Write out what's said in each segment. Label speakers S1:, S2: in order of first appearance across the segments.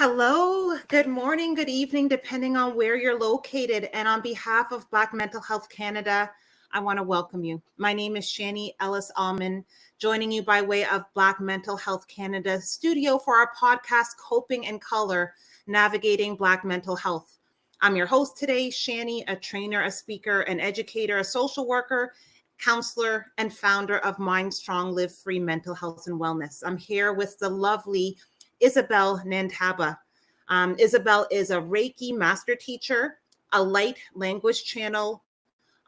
S1: Hello, good morning, good evening, depending on where you're located. And on behalf of Black Mental Health Canada, I want to welcome you. My name is Shani Ellis Alman, joining you by way of Black Mental Health Canada studio for our podcast, Coping in Color, Navigating Black Mental Health. I'm your host today, Shani, a trainer, a speaker, an educator, a social worker, counselor, and founder of Mind Strong, Live Free Mental Health and Wellness. I'm here with the lovely Isabel Nantaba. Isabel is a Reiki master teacher, a light language channel,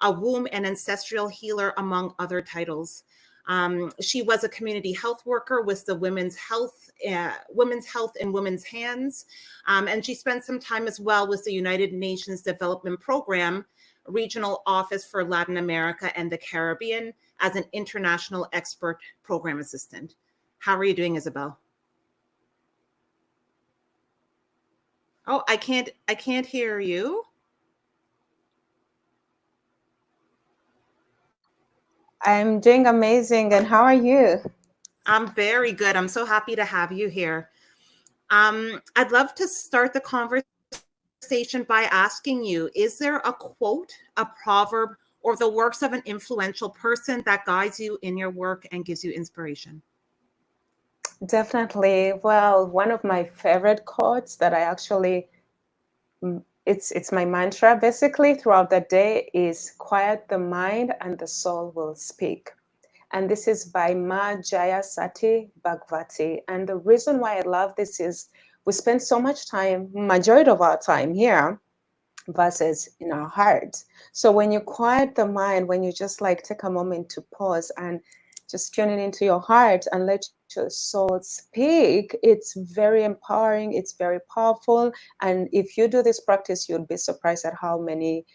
S1: a womb and ancestral healer, among other titles. She was a community health worker with the Women's Health in Women's Hands, and she spent some time as well with the United Nations Development Program Regional Office for Latin America and the Caribbean as an international expert program assistant. How are you doing, Isabel? Oh, I can't hear you.
S2: I'm doing amazing. And how are you?
S1: I'm very good. I'm so happy to have you here. I'd love to start the conversation by asking you, is there a quote, a proverb, or the works of an influential person that guides you in your work and gives you inspiration?
S2: Definitely. Well, one of my favorite quotes that I actually it's my mantra basically throughout the day is quiet the mind and the soul will speak. And this is by Ma Jayasati Bhagavati. And the reason why I love this is we spend so much time, majority of our time here versus in our hearts. So when you quiet the mind, when you just like take a moment to pause and just tune it into your heart and let your soul speak, it's very empowering, it's very powerful. And if you do this practice, you'll be surprised at how many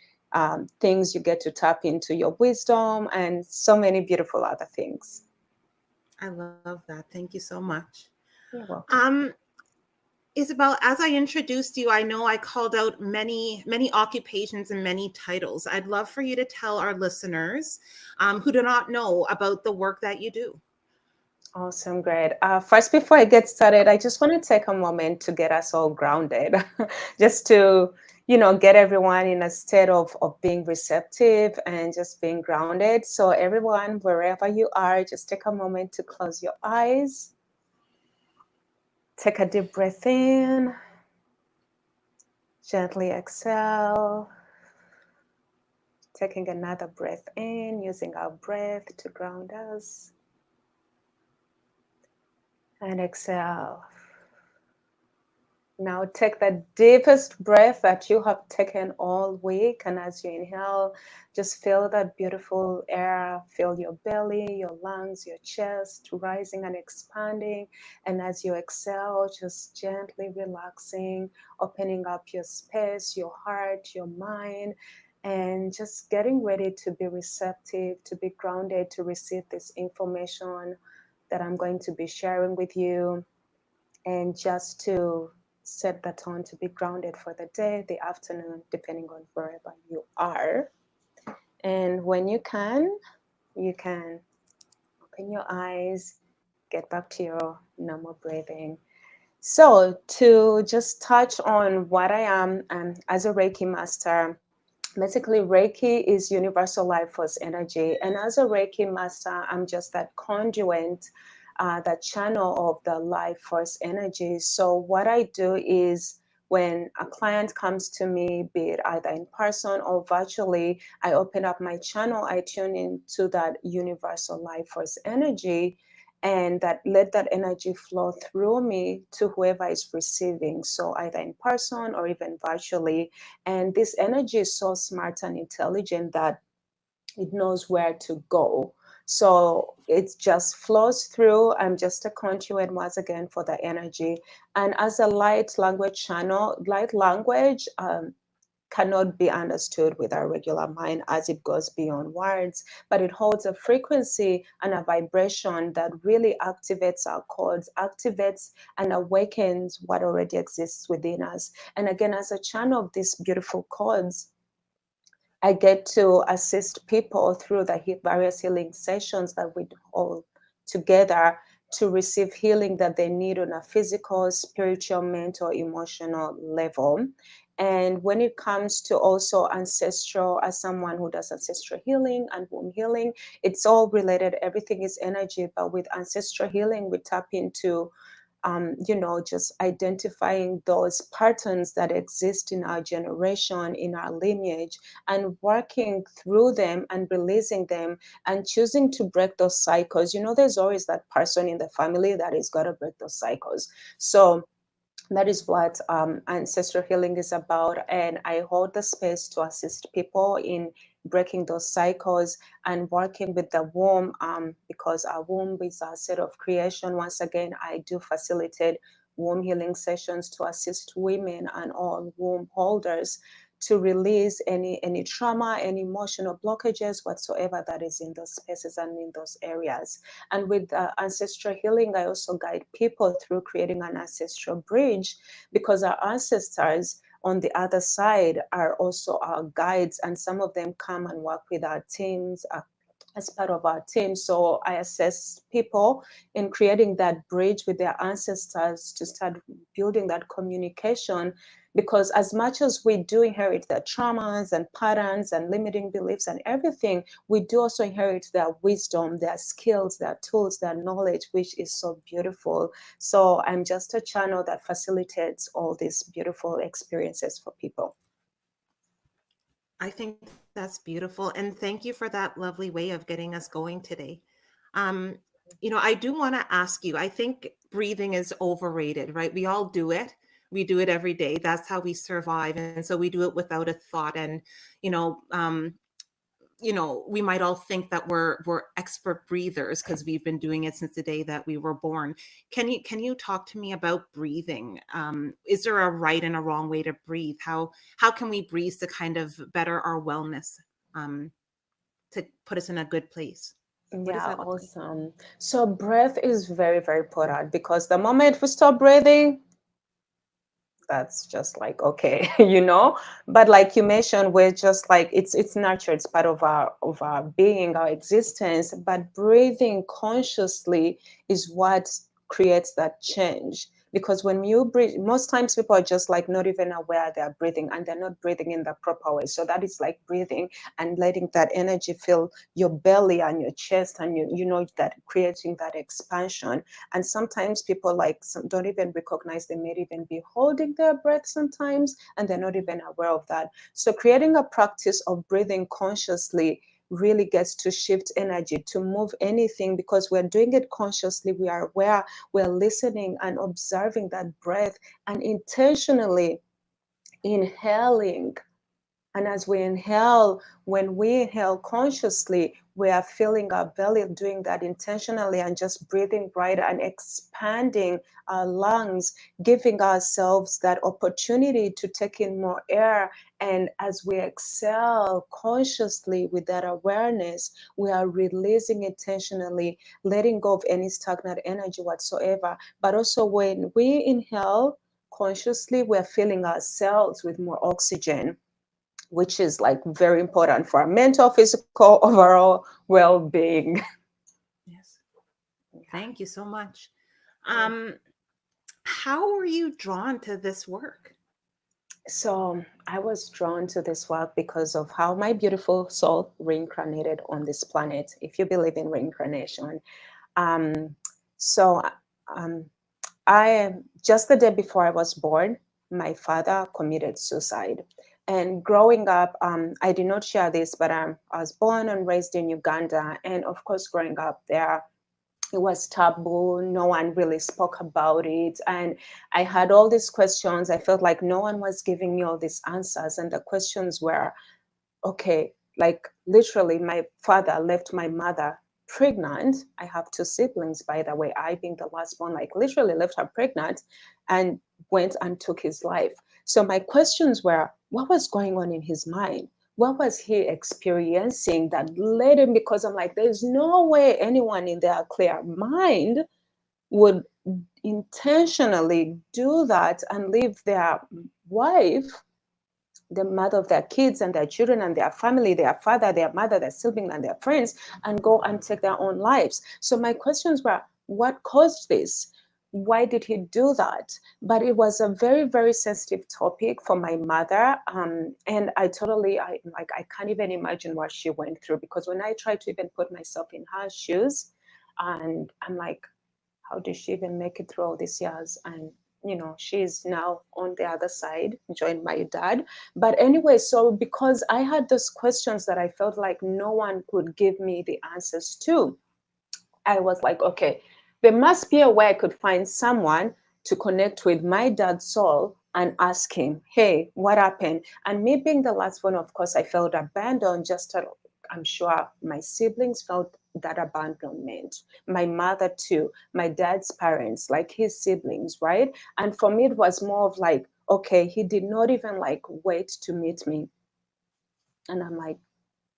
S2: things you get to tap into your wisdom and so many beautiful other things.
S1: I love that. Thank you so much.
S2: You're welcome.
S1: Um, Isabel, as I introduced you, I know I called out many occupations and many titles. I'd love for you to tell our listeners who do not know about the work that you do.
S2: Awesome, great. First, before I get started, I just want to take a moment to get us all grounded, just to, get everyone in a state of being receptive and just being grounded. So, everyone, wherever you are, just take a moment to close your eyes, take a deep breath in, gently exhale, taking another breath in, using our breath to ground us, and exhale. Now take the deepest breath that you have taken all week. And as you inhale, just feel that beautiful air, feel your belly, your lungs, your chest rising and expanding. And as you exhale, just gently relaxing, opening up your space, your heart, your mind, and just getting ready to be receptive, to be grounded, to receive this information that I'm going to be sharing with you. And just to set the tone to be grounded for the day, the afternoon, depending on wherever you are. And when you can open your eyes, get back to your normal breathing. So, to just touch on what I am as a Reiki master, basically, Reiki is universal life force energy. And as a Reiki master, I'm just that conduit, that channel of the life force energy. So what I do is when a client comes to me, be it either in person or virtually, I open up my channel, I tune into that universal life force energy and that let that energy flow through me to whoever is receiving. So either in person or even virtually. And this energy is so smart and intelligent that it knows where to go. So it just flows through. I'm just a conduit once again for the energy. And as a light language channel, light language cannot be understood with our regular mind as it goes beyond words, but it holds a frequency and a vibration that really activates our codes, activates and awakens what already exists within us. And again, as a channel of these beautiful codes, I get to assist people through the various healing sessions that we hold together to receive healing that they need on a physical, spiritual, mental, emotional level. And when it comes to also ancestral, as someone who does ancestral healing and womb healing, it's all related. Everything is energy. But with ancestral healing, we tap into just identifying those patterns that exist in our generation, in our lineage, and working through them and releasing them and choosing to break those cycles. There's always that person in the family that is got to break those cycles. So that is what ancestral healing is about. And I hold the space to assist people in breaking those cycles and working with the womb, because our womb is our set of creation. Once again, I do facilitate womb healing sessions to assist women and all womb holders to release any trauma, any emotional blockages whatsoever that is in those spaces and in those areas. And with ancestral healing, I also guide people through creating an ancestral bridge, because our ancestors on the other side are also our guides, and some of them come and work with our teams as part of our team. So I assist people in creating that bridge with their ancestors to start building that communication, because as much as we do inherit their traumas and patterns and limiting beliefs and everything, we do also inherit their wisdom, their skills, their tools, their knowledge, which is so beautiful. So I'm just a channel that facilitates all these beautiful experiences for people.
S1: I think that's beautiful. And thank you for that lovely way of getting us going today. Um, I do want to ask you, I think breathing is overrated, right? We all do it. We do it every day. That's how we survive. And so we do it without a thought. And, you know, um, we might all think that we're expert breathers because we've been doing it since the day that we were born. Can you talk to me about breathing? Is there a right and a wrong way to breathe? How can we breathe to kind of better our wellness, um, to put us in a good place? What does
S2: Yeah,
S1: that look like?
S2: awesome. So breath is very, very important, because the moment we stop breathing, that's just like okay, but like you mentioned, we're just like it's nurture, it's part of our being, our existence. But breathing consciously is what creates that change, because when you breathe, most times people are just like not even aware they're breathing, and they're not breathing in the proper way. So that is like breathing and letting that energy fill your belly and your chest, and that creating that expansion. And sometimes people like don't even recognize they may even be holding their breath sometimes, and they're not even aware of that. So creating a practice of breathing consciously really gets to shift energy, to move anything, because we're doing it consciously. We are aware, we're listening and observing that breath, and intentionally inhaling. And as we inhale, when we inhale consciously, we are filling our belly, doing that intentionally, and just breathing right and expanding our lungs, giving ourselves that opportunity to take in more air. And as we exhale consciously with that awareness, we are releasing intentionally, letting go of any stagnant energy whatsoever. But also when we inhale consciously, we're filling ourselves with more oxygen, which is like very important for our mental, physical, overall well-being.
S1: Yes. Thank you so much. Um, how were you drawn to this work?
S2: So I was drawn to this work because of how my beautiful soul reincarnated on this planet, if you believe in reincarnation. Um, so um, I just the day before I was born, my father committed suicide. And growing up, I did not share this, but I was born and raised in Uganda. And of course, growing up there, it was taboo. No one really spoke about it. And I had all these questions. I felt like no one was giving me all these answers. And the questions were, okay, like literally, my father left my mother pregnant. I have two siblings, by the way. I, being the last one, like literally left her pregnant and went and took his life. So my questions were, what was going on in his mind? What was he experiencing that led him? Because I'm like, there's no way anyone in their clear mind would intentionally do that and leave their wife, the mother of their kids and their children and their family, their father, their mother, their sibling, and their friends, and go and take their own lives. So my questions were, what caused this? Why did he do that? But it was a very, very sensitive topic for my mother. And I can't even imagine what she went through, because when I try to even put myself in her shoes, and I'm like, how did she even make it through all these years? And she's now on the other side, joined my dad. But anyway, so because I had those questions that I felt like no one could give me the answers to, I was like, okay, there must be a way I could find someone to connect with my dad's soul and ask him, hey, what happened? And me being the last one, of course, I felt abandoned. I'm sure my siblings felt that abandonment. My mother too, my dad's parents, like his siblings, right? And for me, it was more of like, okay, he did not even like wait to meet me. And I'm like,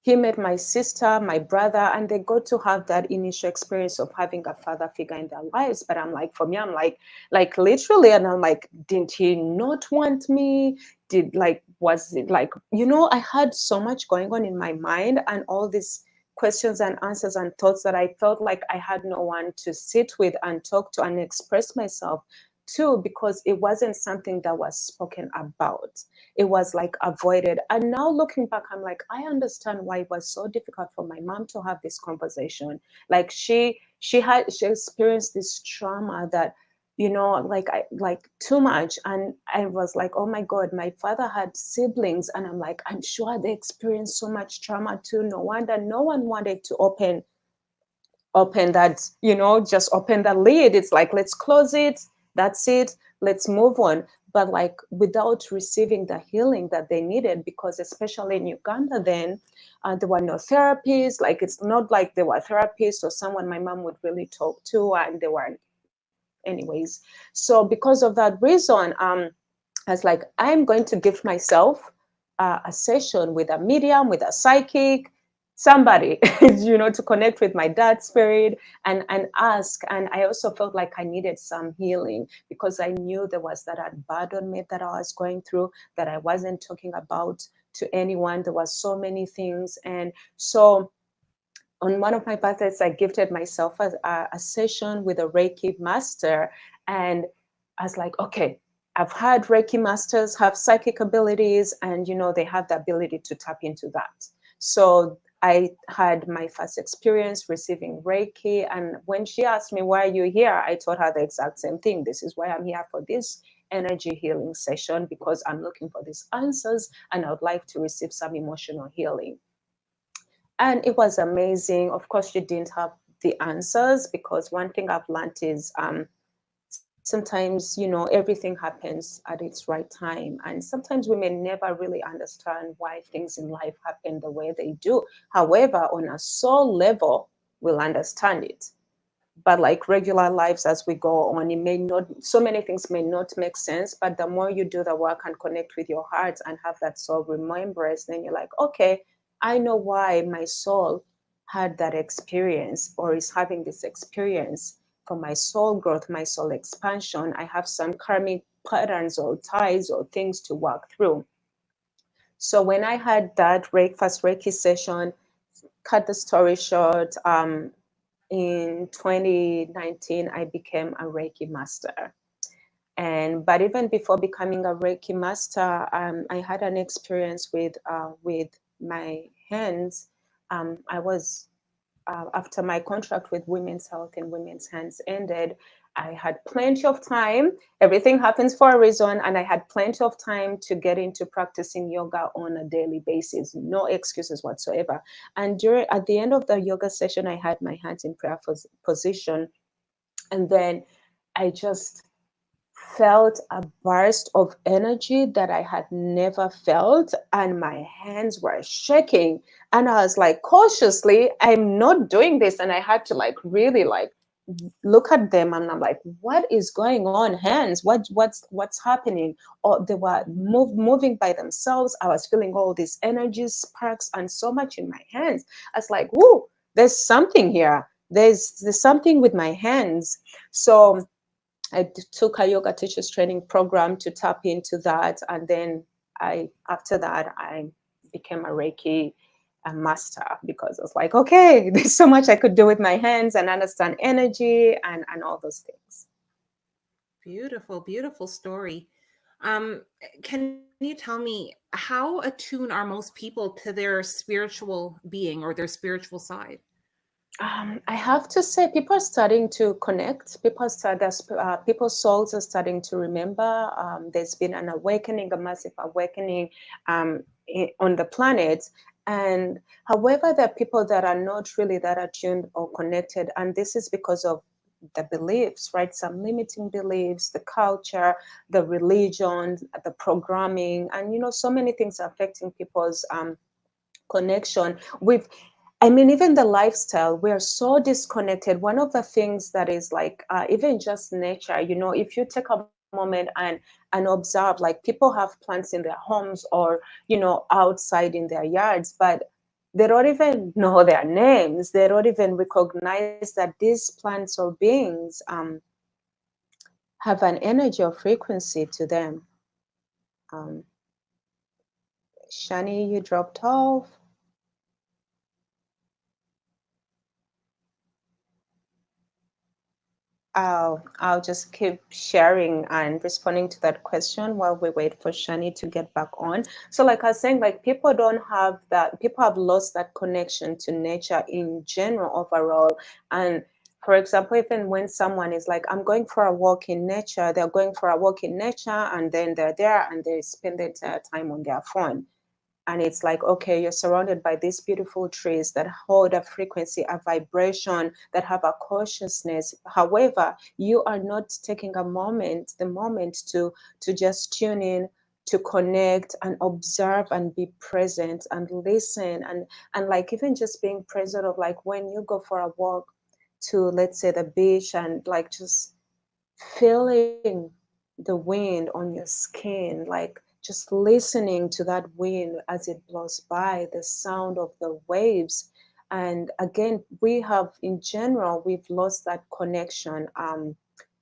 S2: he met my sister, my brother, and they got to have that initial experience of having a father figure in their lives. But I'm like, for me, I'm like literally, and I'm like, didn't he not want me? Was it like, I had so much going on in my mind, and all these questions and answers and thoughts that I felt like I had no one to sit with and talk to and express myself to, because it wasn't something that was spoken about. It was like avoided. And now looking back, I'm like, I understand why it was so difficult for my mom to have this conversation. Like she experienced this trauma that, like too much. And I was like, oh my God, my father had siblings, and I'm like, I'm sure they experienced so much trauma too. No wonder no one wanted to open that, just open the lid. It's like, let's close it, that's it, let's move on. But like, without receiving the healing that they needed, because especially in Uganda then, there were no therapists. Like, it's not like there were therapists or someone my mom would really talk to, and they weren't anyways. So because of that reason, I was like, I'm going to give myself a session with a medium, with a psychic, somebody, to connect with my dad's spirit and ask. And I also felt like I needed some healing, because I knew there was that abandonment that I was going through that I wasn't talking about to anyone. There was so many things. And so on one of my birthdays, I gifted myself a session with a Reiki master. And I was like, okay, I've had Reiki masters have psychic abilities, and they have the ability to tap into that. So I had my first experience receiving Reiki. And when she asked me, why are you here? I told her the exact same thing. This is why I'm here, for this energy healing session, because I'm looking for these answers and I would like to receive some emotional healing. And it was amazing. Of course, she didn't have the answers, because one thing I've learned is sometimes, everything happens at its right time. And sometimes we may never really understand why things in life happen the way they do. However, on a soul level, we'll understand it. But like regular lives, as we go on, it may not, so many things may not make sense. But the more you do the work and connect with your heart and have that soul remembrance, then you're like, okay, I know why my soul had that experience, or is having this experience. For my soul growth, my soul expansion, I have some karmic patterns or ties or things to work through. So when I had that first Reiki session, cut the story short, in 2019, I became a Reiki master. But even before becoming a Reiki master, I had an experience with my hands. I was After my contract with Women's Health and Women's Hands ended, I had plenty of time. Everything happens for a reason, and I had plenty of time to get into practicing yoga on a daily basis. No excuses whatsoever. And at the end of the yoga session, I had my hands in prayer position, and then I just felt a burst of energy that I had never felt, and my hands were shaking. And I was like, cautiously, I'm not doing this. And I had to like really like look at them, and I'm like, what is going on? Hands, what's happening? Or they were moving by themselves. I was feeling all these energies, sparks, and so much in my hands. I was like, whoa, there's something here. There's something with my hands. So I took a yoga teachers training program to tap into that, and then after that I became a Reiki a master, because I was like, okay, there's so much I could do with my hands and understand energy and all those things.
S1: Beautiful, beautiful story. Can you tell me, how attuned are most people to their spiritual being or their spiritual side?
S2: I have to say, people are starting to connect. People's souls are starting to remember. There's been an awakening, a massive awakening on the planet. And however, there are people that are not really that attuned or connected, and this is because of the beliefs, right? Some limiting beliefs, the culture, the religion, the programming, and so many things are affecting people's connection with, I mean, even the lifestyle. We're so disconnected. One of the things that is like, even just nature, if you take a moment and observe, like, people have plants in their homes or outside in their yards, but they don't even know their names. They don't even recognize that these plants or beings have an energy or frequency to them. um, Shani, you dropped off. I'll just keep sharing and responding to that question while we wait for Shani to get back on. So, like I was saying, like, people don't have that, people have lost that connection to nature in general overall. And for example, even when someone is like, I'm going for a walk in nature, they're going for a walk in nature, and then they're there and they spend the entire time on their phone. And it's like, okay, you're surrounded by these beautiful trees that hold a frequency, a vibration, that have a consciousness. However, you are not taking the moment to just tune in, to connect and observe and be present and listen, and like, even just being present of, like, when you go for a walk to, let's say, the beach, and like, just feeling the wind on your skin, like, just listening to that wind as it blows by, the sound of the waves. And again, we have, in general, we've lost that connection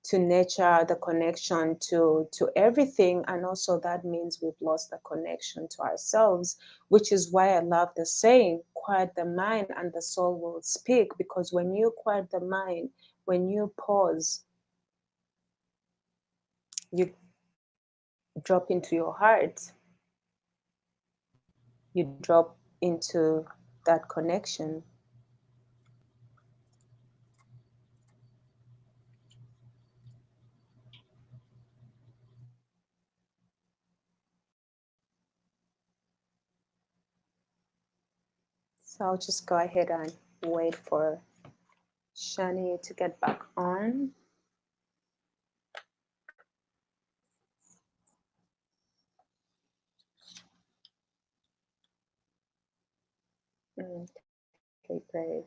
S2: to nature, the connection to everything. And also that means we've lost the connection to ourselves, which is why I love the saying, quiet the mind and the soul will speak. Because when you quiet the mind, when you pause, you drop into your heart, you drop into that connection. So I'll just go ahead and wait for Shani to get back on. Okay, great.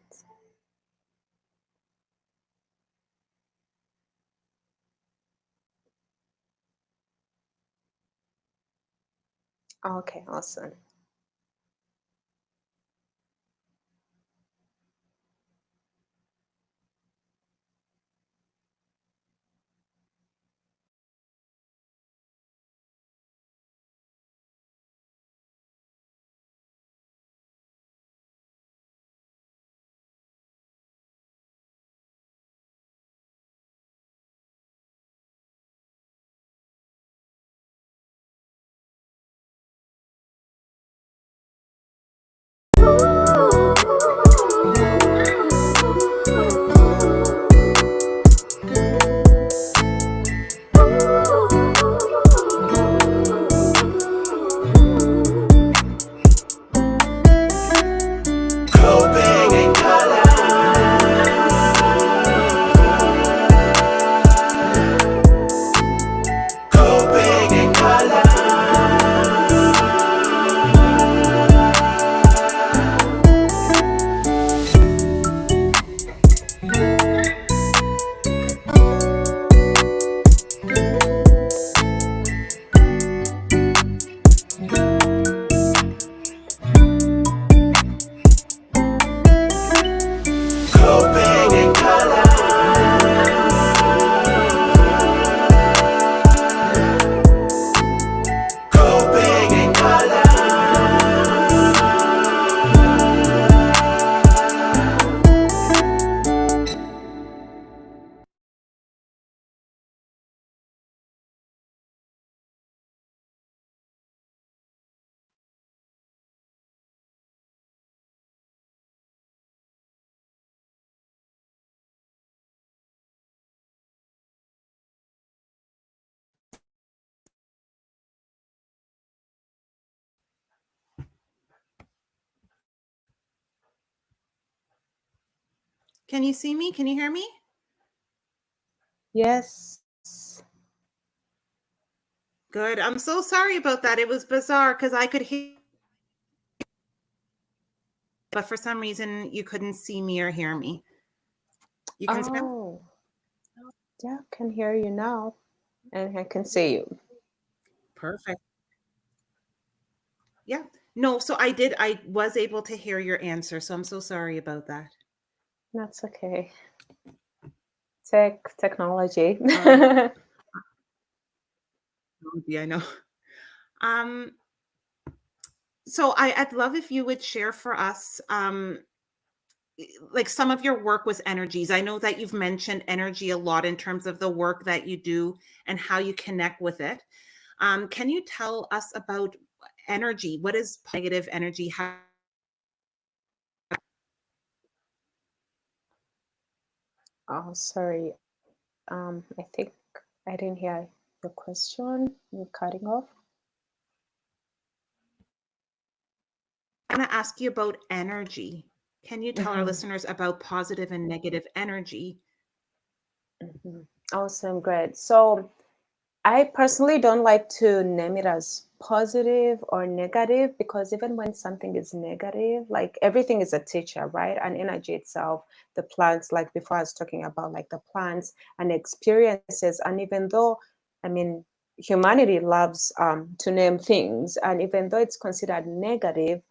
S2: Okay, awesome.
S1: Can you see me? Can you hear me?
S2: Yes.
S1: Good. I'm so sorry about that. It was bizarre because I could hear, but for some reason you couldn't see me or hear me. You can see now?
S2: Oh, yeah, I can hear you now, and I can see you.
S1: Perfect. Yeah. No, so I was able to hear your answer. So I'm so sorry about that.
S2: That's okay. Technology.
S1: Um, yeah, I know. Um, so I'd love if you would share for us, like some of your work with energies. I know that you've mentioned energy a lot in terms of the work that you do and how you connect with it. Can you tell us about energy? What is negative energy? How
S2: Oh, sorry. I think I didn't hear your question. You're cutting off.
S1: I want to ask you about energy. Can you tell our
S2: Mm-hmm.
S1: listeners about positive and negative energy?
S2: Mm-hmm. Awesome, great. So I personally don't like to name it as positive or negative because even when something is negative, like everything is a teacher, right? And energy itself, the plants, like before I was talking about like the plants and experiences. And even though, I mean, humanity loves to name things, and even though it's considered negative,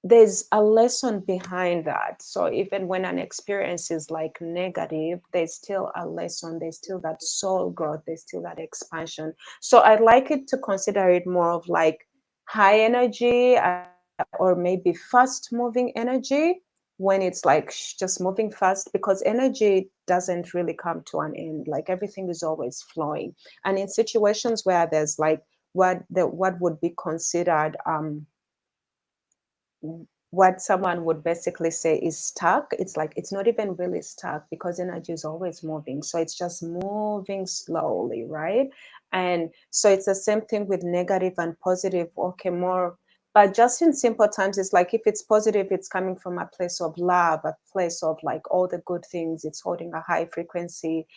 S2: there's a lesson behind that. So even when an experience is like negative, there's still a lesson, there's still that soul growth, there's still that expansion. So I'd like it to consider it more of like high energy, or maybe fast moving energy, when it's like just moving fast, because energy doesn't really come to an end. Like everything is always flowing. And in situations where there's like what would be considered what someone would basically say is stuck, it's like it's not even really stuck because energy is always moving, so it's just moving slowly, right? And so it's the same thing with negative and positive. Okay, more, but just in simple terms, it's like if it's positive, it's coming from a place of love, a place of like all the good things, it's holding a high frequency,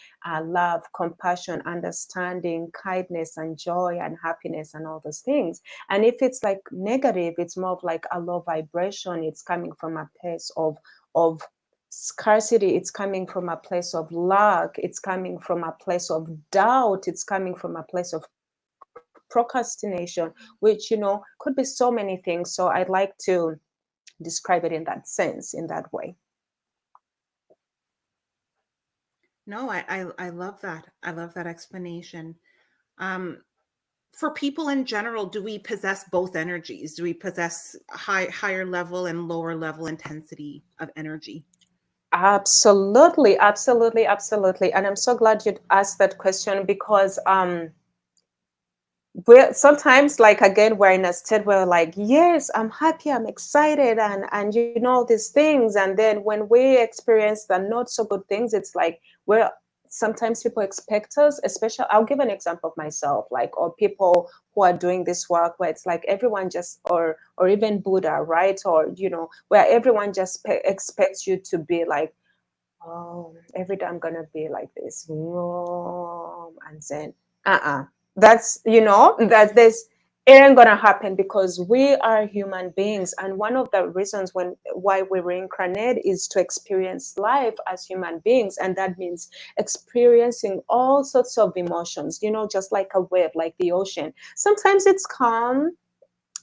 S2: love, compassion, understanding, kindness and joy and happiness and all those things. And if it's like negative, it's more of like a low vibration. It's coming from a place of scarcity. It's coming from a place of lack. It's coming from a place of doubt. It's coming from a place of procrastination, which could be so many things. So I'd like to describe it in that sense, in that way.
S1: No, I love that. I love that explanation. Um, for people in general, do we possess both energies? Do we possess higher level and lower level intensity of energy?
S2: Absolutely, absolutely, absolutely. And I'm so glad you asked that question because we're sometimes, like, again, we're in a state where like, yes, I'm happy, I'm excited, and these things, and then when we experience the not so good things, it's like we're sometimes people expect us, especially, I'll give an example of myself, like, or people who are doing this work where it's like everyone just, or even Buddha, right? Or where everyone just expects you to be like, oh, every day I'm gonna be like this, and then that's that this it ain't gonna happen, because we are human beings, and one of the reasons why we reincarnate is to experience life as human beings, and that means experiencing all sorts of emotions, just like a wave, like the ocean. Sometimes it's calm,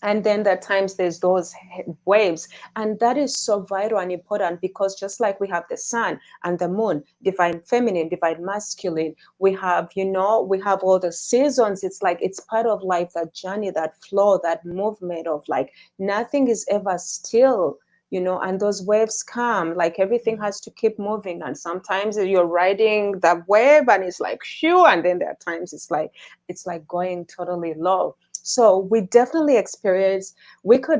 S2: and then there are times there's those waves, and that is so vital and important, because just like we have the sun and the moon, divine feminine, divine masculine, we have all the seasons. It's like it's part of life, that journey, that flow, that movement of like nothing is ever still. And those waves come, like everything has to keep moving, and sometimes you're riding that wave and it's like shoo, and then there are times it's like going totally low. So we could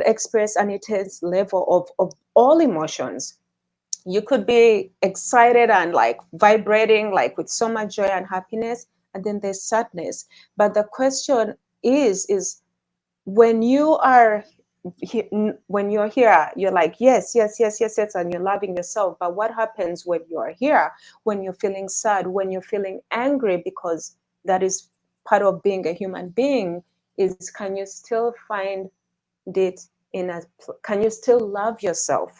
S2: experience an intense level of all emotions. You could be excited and like vibrating, like with so much joy and happiness, and then there's sadness. But the question is when you are when you're here, you're like, yes, yes, yes, yes, yes, and you're loving yourself. But what happens when you're here, when you're feeling sad, when you're feeling angry? Because that is part of being a human being, is can you still find it can you still love yourself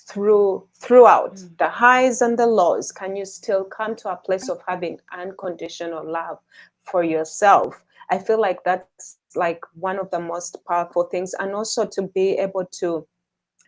S2: throughout the highs and the lows? Can you still come to a place of having unconditional love for yourself? I feel like that's like one of the most powerful things. And also to be able to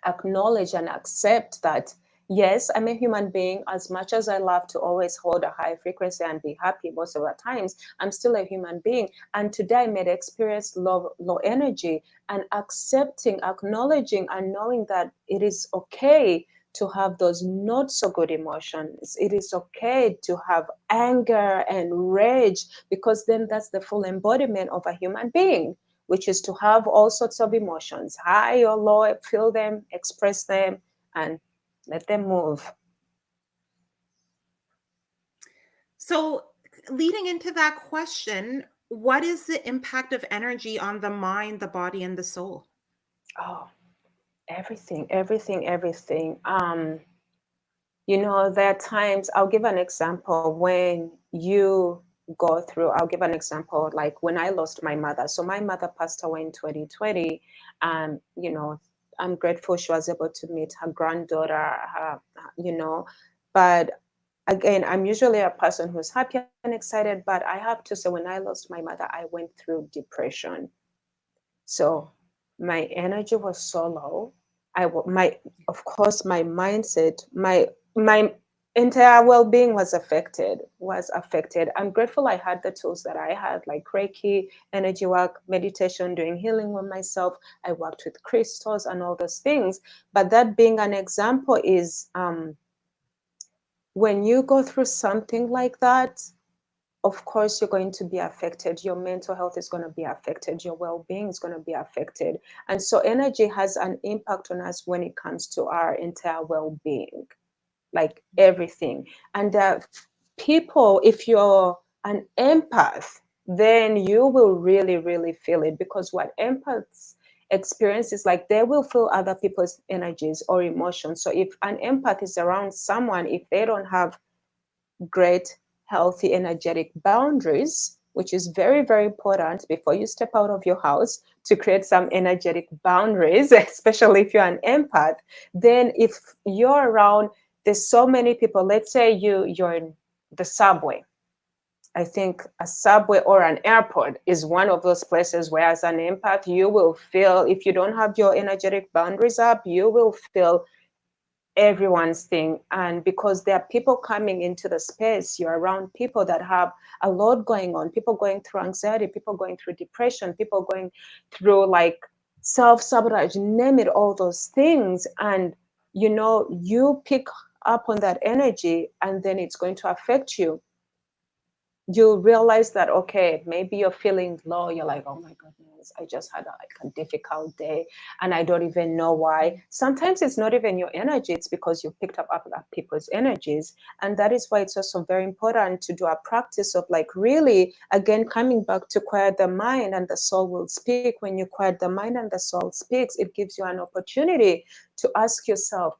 S2: acknowledge and accept that, yes, I'm a human being. As much as I love to always hold a high frequency and be happy most of the times, I'm still a human being. And today I may experience low energy, and accepting, acknowledging, and knowing that it is okay to have those not so good emotions. It is okay to have anger and rage, because then that's the full embodiment of a human being, which is to have all sorts of emotions, high or low, feel them, express them, and let them move.
S1: So, leading into that question, what is the impact of energy on the mind, the body, and the soul?
S2: Oh, everything, everything, everything. There are times, I'll give an example when you go through, I'll give an example like when I lost my mother. So my mother passed away in 2020. And, I'm grateful she was able to meet her granddaughter, but again, I'm usually a person who's happy and excited, but I have to say, when I lost my mother, I went through depression. So my energy was so low. Of course, my mindset, my entire well-being was affected. I'm grateful I had the tools that I had, like Reiki, energy work, meditation, doing healing with myself. I worked with crystals and all those things. But that being an example is, when you go through something like that, of course you're going to be affected. Your mental health is going to be affected. Your well-being is going to be affected. And so energy has an impact on us when it comes to our entire well-being, like everything. And people, if you're an empath, then you will really, really feel it, because what empaths experience is like they will feel other people's energies or emotions. So if an empath is around someone, if they don't have great, healthy, energetic boundaries, which is very, very important before you step out of your house, to create some energetic boundaries, especially if you're an empath. Then if you're around, there's so many people, let's say you're in the subway. I think a subway or an airport is one of those places where, as an empath, you will feel, if you don't have your energetic boundaries up, you will feel everyone's thing. And because there are people coming into the space, you're around people that have a lot going on, people going through anxiety, people going through depression, people going through like self-sabotage, name it, all those things. And you pick up on that energy, and then it's going to affect you. You realize that, okay, maybe you're feeling low, you're like, oh my goodness, I just had a difficult day and I don't even know why. Sometimes it's not even your energy, it's because you picked up other people's energies. And that is why it's also very important to do a practice of, like, really, again, coming back to quiet the mind and the soul will speak. When you quiet the mind and the soul speaks, it gives you an opportunity to ask yourself,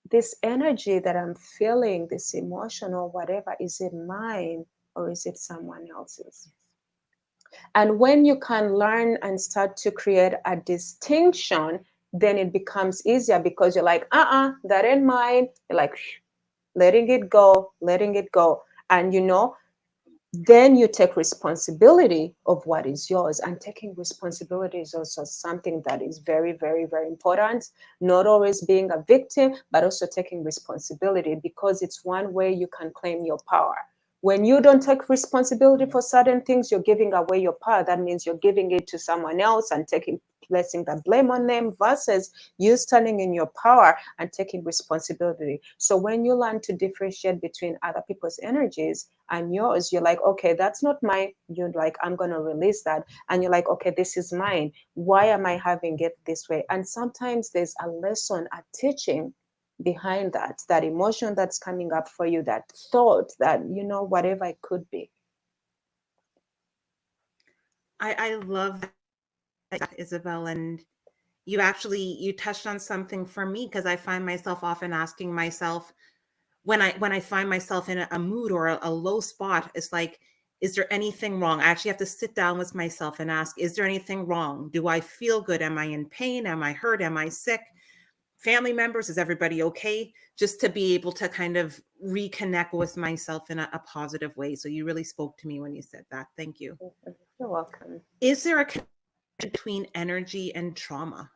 S2: this energy that I'm feeling, this emotion or whatever, is it mine or is it someone else's? And when you can learn and start to create a distinction, then it becomes easier, because you're like, that ain't mine. You're like, letting it go, letting it go. And then you take responsibility of what is yours. And taking responsibility is also something that is very, very, very important. Not always being a victim, but also taking responsibility, because it's one way you can claim your power. When you don't take responsibility for certain things, you're giving away your power. That means you're giving it to someone else and placing the blame on them, versus you standing in your power and taking responsibility. So when you learn to differentiate between other people's energies and yours, you're like, okay, that's not mine. You're like, I'm going to release that. And you're like, okay, this is mine. Why am I having it this way? And sometimes there's a lesson, a teaching behind that emotion that's coming up for you, that thought, that, whatever it could be.
S1: I love that, Isabel. And You touched on something for me, because I find myself often asking myself, when I find myself in a mood or a low spot, it's like, is there anything wrong? I actually have to sit down with myself and ask, is there anything wrong? Do I feel good? Am I in pain? Am I hurt? Am I sick? Family members, is everybody okay? Just to be able to kind of reconnect with myself in a positive way. So you really spoke to me when you said that. Thank you.
S2: You're welcome.
S1: Is there a connection between energy and trauma?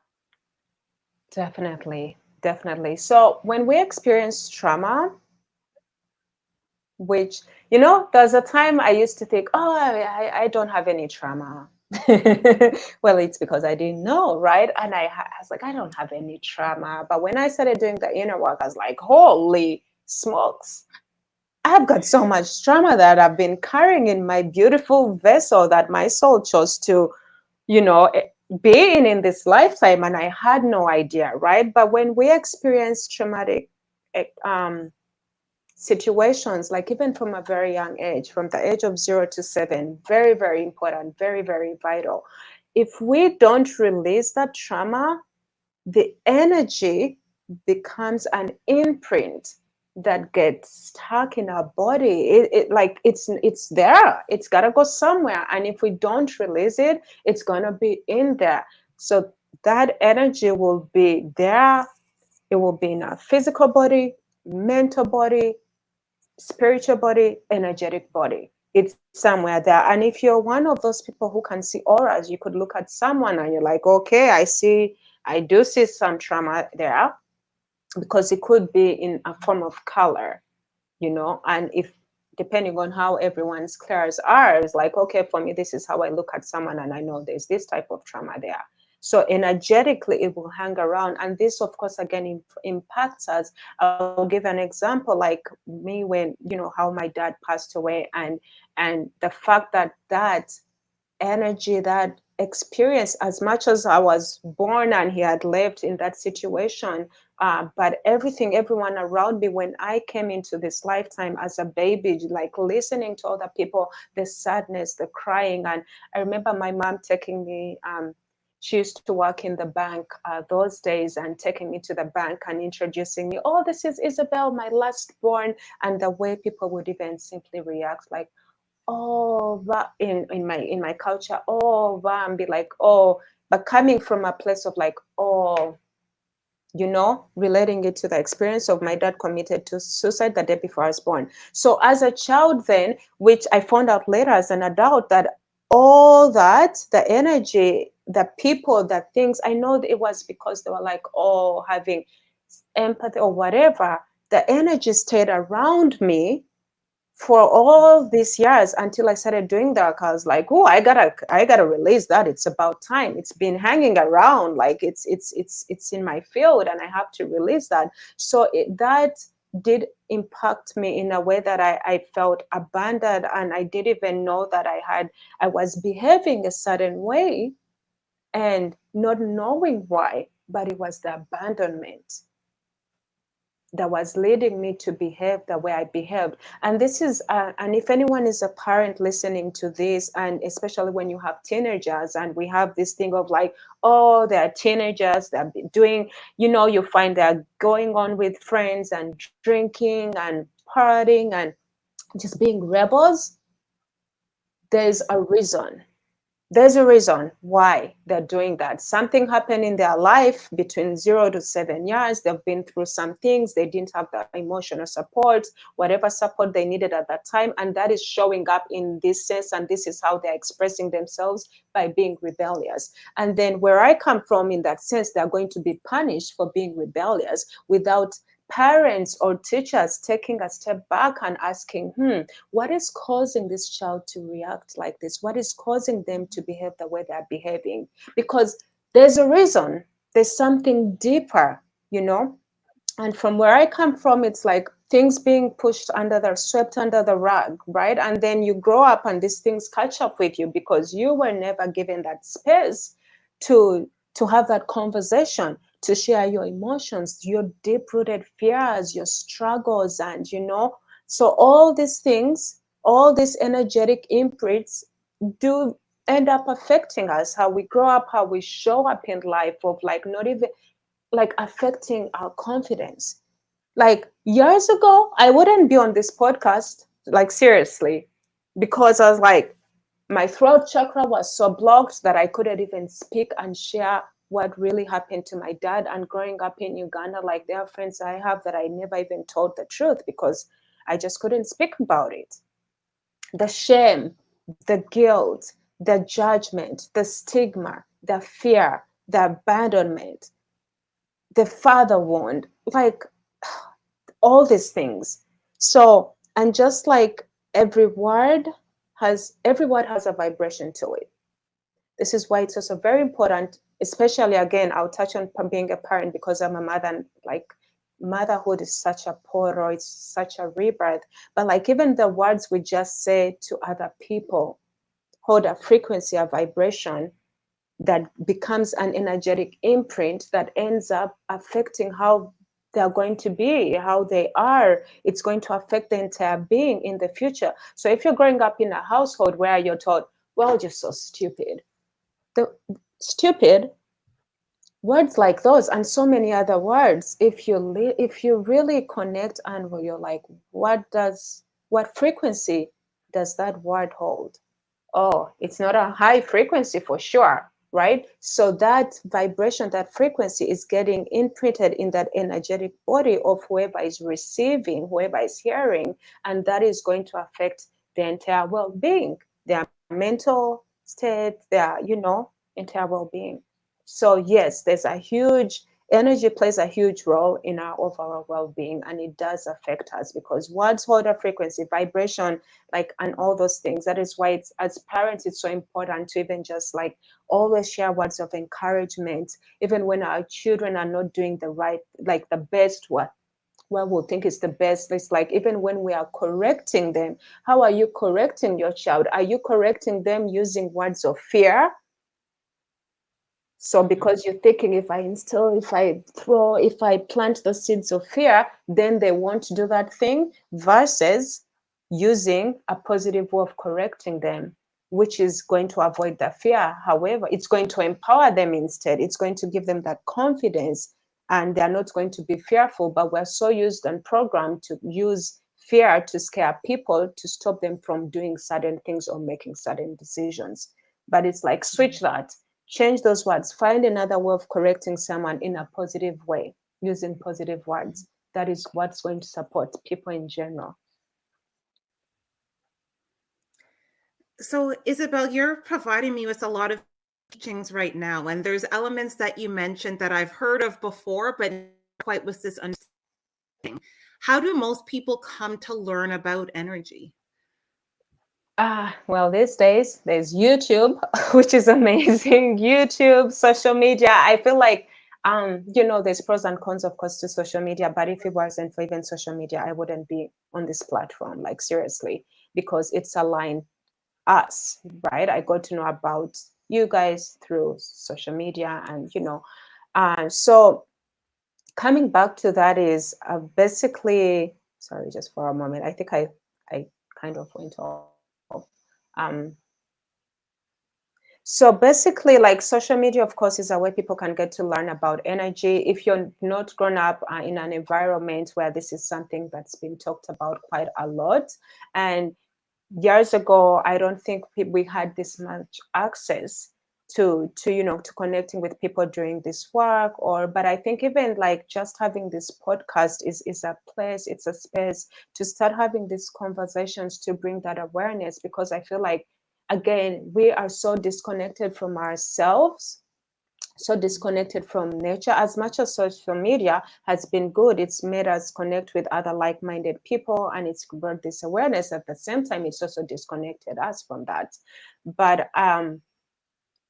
S2: Definitely, definitely. So when we experience trauma, which, there's a time I used to think, oh, I don't have any trauma. Well, it's because I didn't know, right? And I was like, I don't have any trauma. But when I started doing the inner work, I was like, holy smokes, I've got so much trauma that I've been carrying in my beautiful vessel that my soul chose to, be in this lifetime. And I had no idea, right? But when we experience traumatic situations, like even from a very young age, from the age of 0 to 7, very, very important, very, very vital. If we don't release that trauma, the energy becomes an imprint that gets stuck in our body. Like it's there. It's gotta go somewhere. And if we don't release it, it's gonna be in there. So that energy will be there. It will be in our physical body, mental body, spiritual body, energetic body. It's somewhere there. And if you're one of those people who can see auras, you could look at someone and you're like, okay, I do see some trauma there, because it could be in a form of color, and if depending on how everyone's clairs are, it's like, okay, for me, this is how I look at someone and I know there's this type of trauma there. So energetically, it will hang around. And this, of course, again, impacts us. I'll give an example, like me, when, how my dad passed away, and the fact that energy, that experience, as much as I was born and he had lived in that situation, but everyone around me, when I came into this lifetime as a baby, like listening to other people, the sadness, the crying. And I remember my mom taking me, she used to work in the bank those days, and taking me to the bank and introducing me, oh, this is Isabel, my last born. And the way people would even simply react, like, oh, but in my culture, oh, but, and be like, oh, but coming from a place of like, oh, relating it to the experience of my dad committed to suicide the day before I was born. So as a child then, which I found out later as an adult, that all that, the energy, the people, the things, I know that it was because they were like, oh, having empathy or whatever, the energy stayed around me for all these years until I started doing that. I was like, oh, I gotta release that. It's about time. It's been hanging around, like it's in my field, and I have to release that. So that did impact me in a way that I felt abandoned, and I didn't even know that I was behaving a certain way and not knowing why, but it was the abandonment that was leading me to behave the way I behaved. And this is, and if anyone is a parent listening to this, and especially when you have teenagers, and we have this thing of like, oh, they're teenagers, they're doing, you find they're going on with friends and drinking and partying and just being rebels. There's a reason. There's a reason why they're doing that. Something happened in their life between 0 to 7 years. They've been through some things. They didn't have the emotional support, whatever support they needed at that time. And that is showing up in this sense. And this is how they're expressing themselves, by being rebellious. And then where I come from, in that sense, they're going to be punished for being rebellious without parents or teachers taking a step back and asking, what is causing this child to react like this? What is causing them to behave the way they're behaving? Because there's a reason. There's something deeper, And from where I come from, it's like things being pushed swept under the rug, right? And then you grow up and these things catch up with you because you were never given that space to have that conversation, to share your emotions, your deep-rooted fears, your struggles, and so all these things, all these energetic imprints do end up affecting us, how we grow up, how we show up in life, of like not even like affecting our confidence. Like years ago, I wouldn't be on this podcast, like seriously, because I was like, my throat chakra was so blocked that I couldn't even speak and share what really happened to my dad. And growing up in Uganda, like there are friends I have that I never even told the truth because I just couldn't speak about it. The shame, the guilt, the judgment, the stigma, the fear, the abandonment, the father wound, like all these things. So, and just like every word has a vibration to it. This is why it's also very important, especially again, I'll touch on being a parent because I'm a mother, and like motherhood is such a portal, it's such a rebirth. But like even the words we just say to other people hold a frequency, a vibration that becomes an energetic imprint that ends up affecting how they're going to be, how they are. It's going to affect the entire being in the future. So if you're growing up in a household where you're taught, well, you're so stupid, the stupid words like those and so many other words, if you really connect and where you're like, what frequency does that word hold? Oh, it's not a high frequency for sure, right? So that vibration, that frequency is getting imprinted in that energetic body of whoever is receiving, whoever is hearing, and that is going to affect their entire well-being, their mental state, their, entire well-being. So yes, there's a huge energy plays a huge role in our overall well-being, and it does affect us because words hold a frequency, vibration, like, and all those things. That is why it's, as parents, it's so important to even just like always share words of encouragement, even when our children are not doing the right, like the best what we'll think is the best. It's like even when we are correcting them, how are you correcting your child? Are you correcting them using words of fear? So because you're thinking, if I instill, if I throw, if I plant the seeds of fear, then they won't do that thing, versus using a positive way of correcting them, which is going to avoid the fear. However, it's going to empower them instead. It's going to give them that confidence, and they're not going to be fearful. But we're so used and programmed to use fear to scare people, to stop them from doing certain things or making certain decisions. But it's like, switch that, change those words, find another way of correcting someone in a positive way, using positive words. That is what's going to support people in general.
S1: So, Isabel, you're providing me with a lot of teachings right now, and there's elements that you mentioned that I've heard of before, but not quite with this understanding. How do most people come to learn about energy?
S2: Well, these days there's YouTube, which is amazing. YouTube, social media. I feel like, there's pros and cons, of course, to social media. But if it wasn't for even social media, I wouldn't be on this platform, like seriously, because it's aligned us, right? I got to know about you guys through social media, and so coming back to that is basically, sorry, just for a moment. I think I kind of went off. Um, so basically, like social media, of course, is a way people can get to learn about energy. If you're not grown up in an environment where this is something that's been talked about quite a lot, and years ago, I don't think we had this much access to connecting with people doing this work, but I think even like just having this podcast is a place, it's a space to start having these conversations, to bring that awareness, because I feel like, again, we are so disconnected from ourselves, so disconnected from nature. As much as social media has been good, it's made us connect with other like-minded people, and it's brought this awareness. At the same time, it's also disconnected us from that. But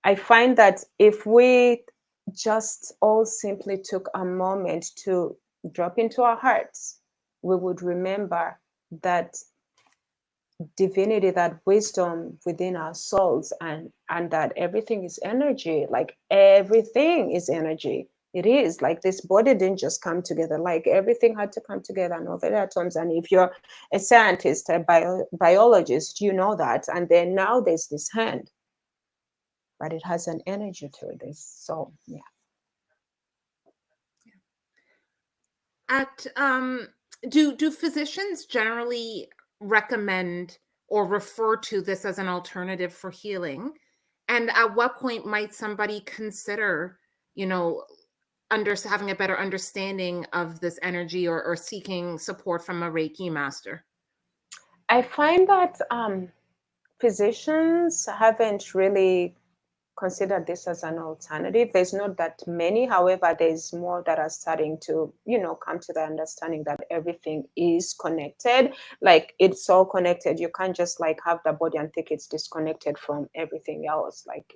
S2: I find that if we just all simply took a moment to drop into our hearts, we would remember that divinity, that wisdom within our souls, and that everything is energy. Like everything is energy. It is like this body didn't just come together, like everything had to come together and all the atoms. And if you're a scientist, a biologist, you know that. And then now there's this hand, but it has an energy to this. So yeah.
S1: At do physicians generally recommend or refer to this as an alternative for healing? And at what point might somebody consider, you know, having a better understanding of this energy, or seeking support from a Reiki master?
S2: I find that physicians haven't really consider this as an alternative. There's not that many. However, there's more that are starting to, come to the understanding that everything is connected. Like it's all connected. You can't just like have the body and think it's disconnected from everything else. Like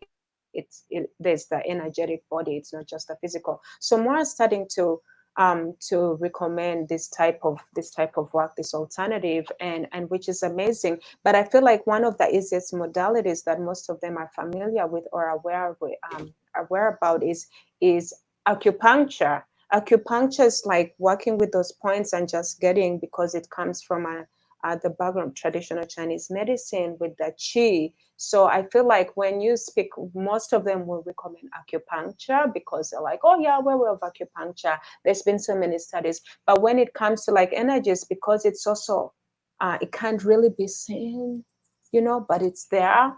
S2: there's the energetic body. It's not just the physical. So more are starting to recommend this type of work, this alternative, and which is amazing. But I feel like one of the easiest modalities that most of them are familiar with or aware about is acupuncture. Acupuncture is like working with those points and just getting, because it comes from the background of traditional Chinese medicine with the qi. So I feel like when you speak, most of them will recommend acupuncture because they're like, oh yeah, we're aware of acupuncture. There's been so many studies. But when it comes to like energies, because it's also, it can't really be seen, but it's there.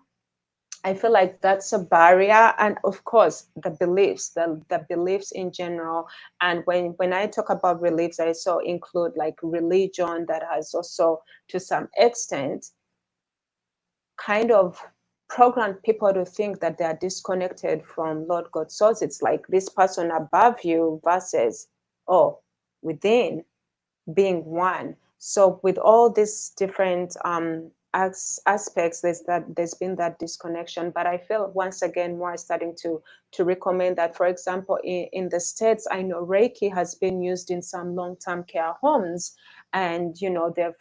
S2: I feel like that's a barrier. And of course, the beliefs in general. And when I talk about beliefs, I also include like religion that has also, to some extent, kind of programmed people to think that they are disconnected from Lord God Source. It's like this person above you versus, oh, within, being one. So with all these different aspects, there's been that disconnection. But I feel once again more starting to recommend that. For example, in the States, I know Reiki has been used in some long-term care homes, and they've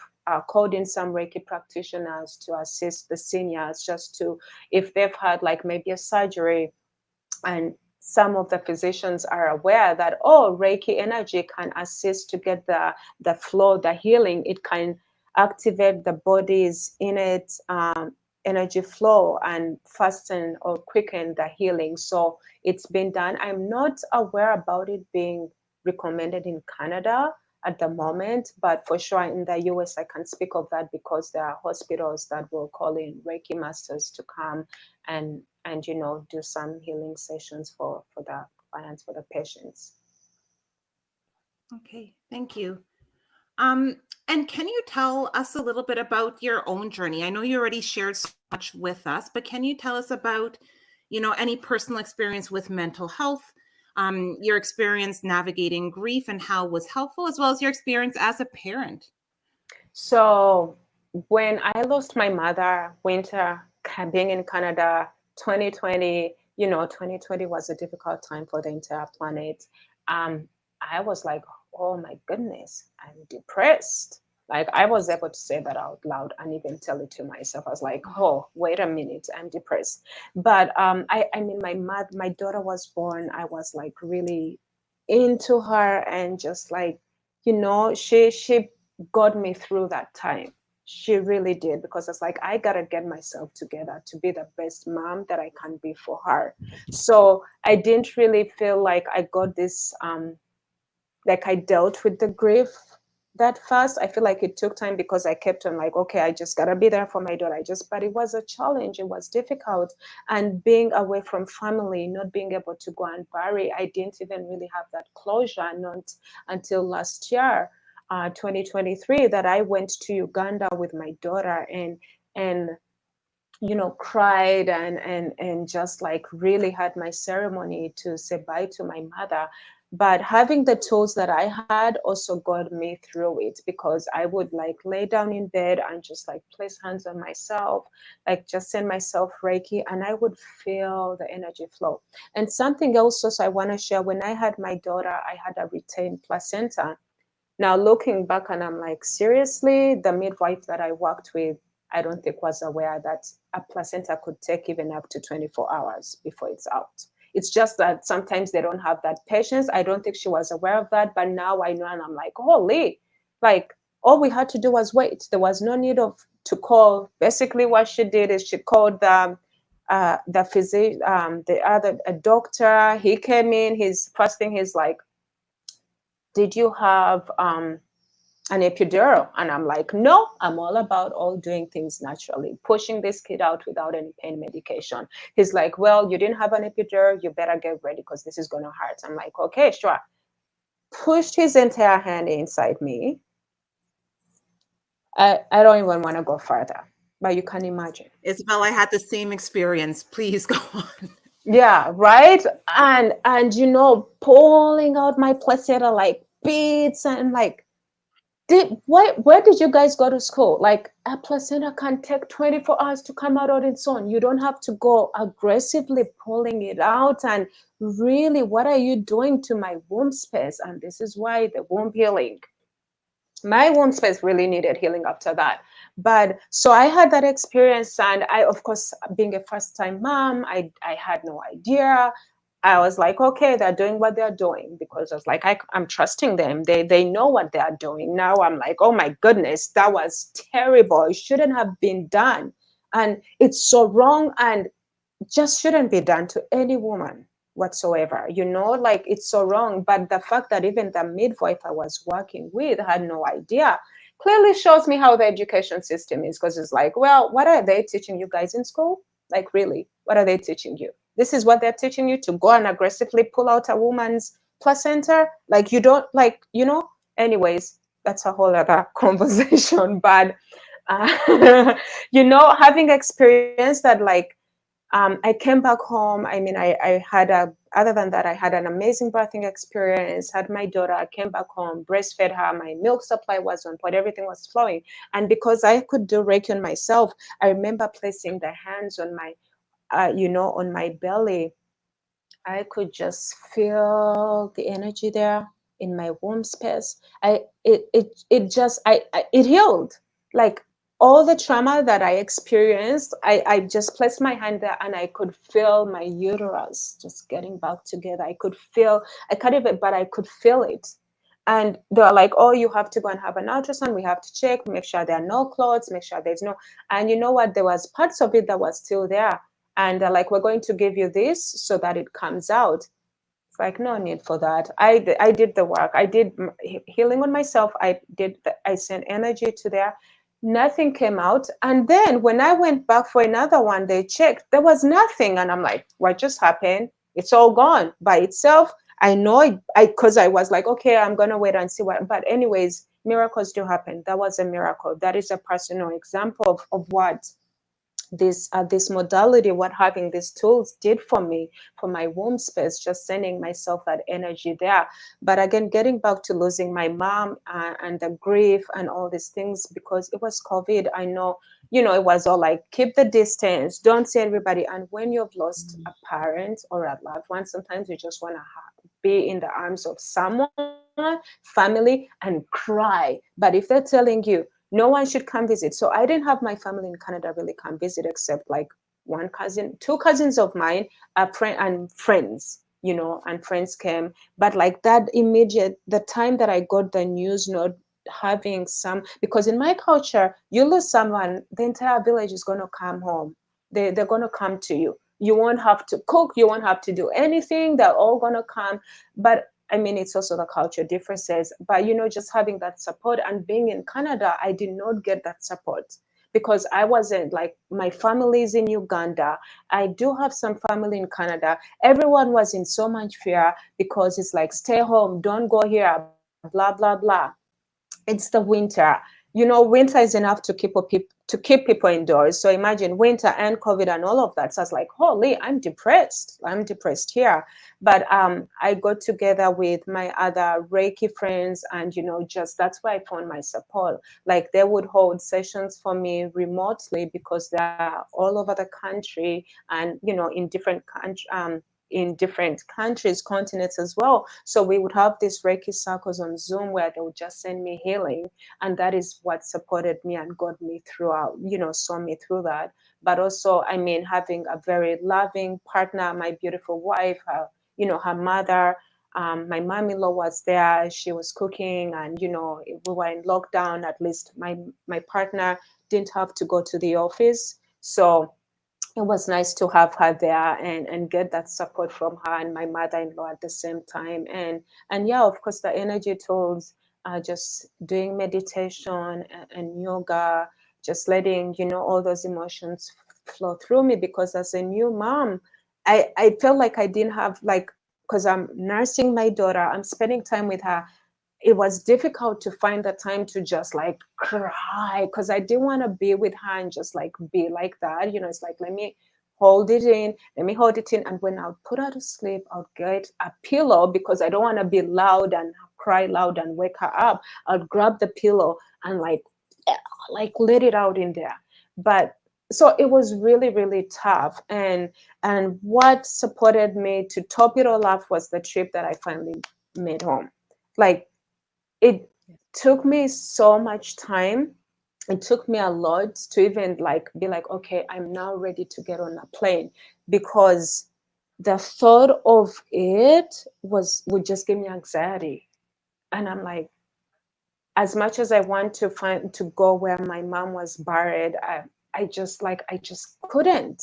S2: called in some Reiki practitioners to assist the seniors, just to, if they've had like maybe a surgery, and some of the physicians are aware that, oh, Reiki energy can assist to get the flow, the healing. It can activate the body's innate energy flow and fasten or quicken the healing. So it's been done. I'm not aware about it being recommended in Canada at the moment, but for sure in the US I can speak of that, because there are hospitals that will call in Reiki masters to come and do some healing sessions for the clients, for the patients.
S1: Okay, thank you. And can you tell us a little bit about your own journey? I know you already shared so much with us, but can you tell us about, any personal experience with mental health, your experience navigating grief and how it was helpful, as well as your experience as a parent?
S2: So when I lost my mother, winter, being in Canada, 2020, 2020 was a difficult time for the entire planet. I was like, oh my goodness, I'm depressed. Like I was able to say that out loud and even tell it to myself. I was like, oh, wait a minute, I'm depressed. But I mean, my daughter was born. I was like really into her, and just like, she got me through that time. She really did, because it's like I gotta get myself together to be the best mom that I can be for her. So I didn't really feel like I got this like I dealt with the grief that fast. I feel like it took time, because I kept on like, okay, I just gotta be there for my daughter. But it was a challenge. It was difficult. And being away from family, not being able to go and bury, I didn't even really have that closure, not until last year, 2023, that I went to Uganda with my daughter, and cried and just like really had my ceremony to say bye to my mother. But having the tools that I had also got me through it, because I would like lay down in bed and just like place hands on myself, like just send myself Reiki, and I would feel the energy flow. And something else also I want to share, when I had my daughter, I had a retained placenta. Now looking back, and I'm like, seriously, the midwife that I worked with, I don't think was aware that a placenta could take even up to 24 hours before it's out. It's just that sometimes they don't have that patience. I don't think she was aware of that, but now I know, and I'm like, holy, like all we had to do was wait. There was no need of to call. Basically, what she did is she called a doctor, he came in, his first thing, he's like, did you have an epidural? And I'm like, no, I'm all about all doing things naturally, pushing this kid out without any pain medication. He's like, well, you didn't have an epidural, you better get ready because this is going to hurt. I'm like, okay, sure. Pushed his entire hand inside me. I don't even want to go further, but you can imagine.
S1: Isabel, I had the same experience. Please go on.
S2: Yeah, right. And pulling out my placenta like beads, and like, where did you guys go to school? Like, a placenta can take 24 hours to come out on its own. You don't have to go aggressively pulling it out. And really, what are you doing to my womb space? And this is why the womb healing, my womb space really needed healing after that. But so I had that experience, and I, of course, being a first-time mom, I had no idea. I was like, okay, they're doing what they're doing, because I was like, I'm trusting them. They know what they're doing. Now I'm like, oh my goodness, that was terrible. It shouldn't have been done. And it's so wrong, and just shouldn't be done to any woman whatsoever. Like, it's so wrong. But the fact that even the midwife I was working with had no idea clearly shows me how the education system is, because it's like, well, what are they teaching you guys in school? Like, really, what are they teaching you? This is what they're teaching you, to go and aggressively pull out a woman's placenta? Like, you don't, like, anyways, that's a whole other conversation. But having experienced that, like, I came back home. I mean, I had other than that, I had an amazing birthing experience, had my daughter, I came back home, breastfed her, my milk supply was on point, everything was flowing. And because I could do Reiki on myself, I remember placing the hands on my, on my belly. I could just feel the energy there in my womb space. It healed. Like, all the trauma that I experienced, I just placed my hand there, and I could feel my uterus just getting back together. I can't even, but I could feel it. And they were like, oh, you have to go and have an ultrasound. We have to check, make sure there are no clots, make sure there's no, and you know what? There was parts of it that was still there. And they're like, we're going to give you this so that it comes out. It's like, no need for that. I did the work. I did healing on myself. I sent energy to there. Nothing came out. And then when I went back for another one, they checked. There was nothing. And I'm like, what just happened? It's all gone by itself. I know because I was like, okay, I'm going to wait and see what. But anyways, miracles do happen. That was a miracle. That is a personal example of what this modality, what having these tools did for me, for my womb space, just sending myself that energy there. But again, getting back to losing my mom and the grief and all these things, because it was COVID. I know, it was all like, keep the distance, don't see everybody. And when you've lost a parent or a loved one, sometimes you just want to be in the arms of someone, family, and cry. But if they're telling you no one should come visit. So I didn't have my family in Canada really come visit, except like one cousin, two cousins of mine, a friend and friends, and friends came. But like that the time that I got the news, not having because in my culture, you lose someone, the entire village is going to come home. They're going to come to you. You won't have to cook. You won't have to do anything. They're all going to come. But I mean, it's also the culture differences, but just having that support. And being in Canada, I did not get that support because I wasn't, like, my family is in Uganda. I do have some family in Canada. Everyone was in so much fear because it's like, stay home, don't go here, blah, blah, blah. It's the winter. Winter is enough to keep people indoors. So imagine winter and COVID and all of that. So I was like, holy, I'm depressed here. But I got together with my other Reiki friends, and just that's where I found my support. Like, they would hold sessions for me remotely because they're all over the country, and in different countries, continents as well. So we would have these Reiki circles on Zoom where they would just send me healing. And that is what supported me and got me throughout, saw me through that. But also, I mean, having a very loving partner, my beautiful wife, her mother, my mom-in-law was there. She was cooking, and, we were in lockdown. At least my partner didn't have to go to the office. So it was nice to have her there and get that support from her and my mother-in-law at the same time. And yeah, of course, the energy tools, just doing meditation and yoga, just letting, all those emotions flow through me, because as a new mom, I felt like I didn't have, like, because I'm nursing my daughter, I'm spending time with her. It was difficult to find the time to just like cry, because I didn't want to be with her and just like be like that. It's like, let me hold it in. And when I'll put her to sleep, I'll get a pillow, because I don't want to be loud and cry loud and wake her up. I'll grab the pillow and like let it out in there. But so it was really, really tough. And what supported me to top it all off was the trip that I finally made home. Like, it took me so much time. It took me a lot to even like be like, okay, I'm now ready to get on a plane, because the thought of it would just give me anxiety. And I'm like, as much as I want to go where my mom was buried, I just couldn't.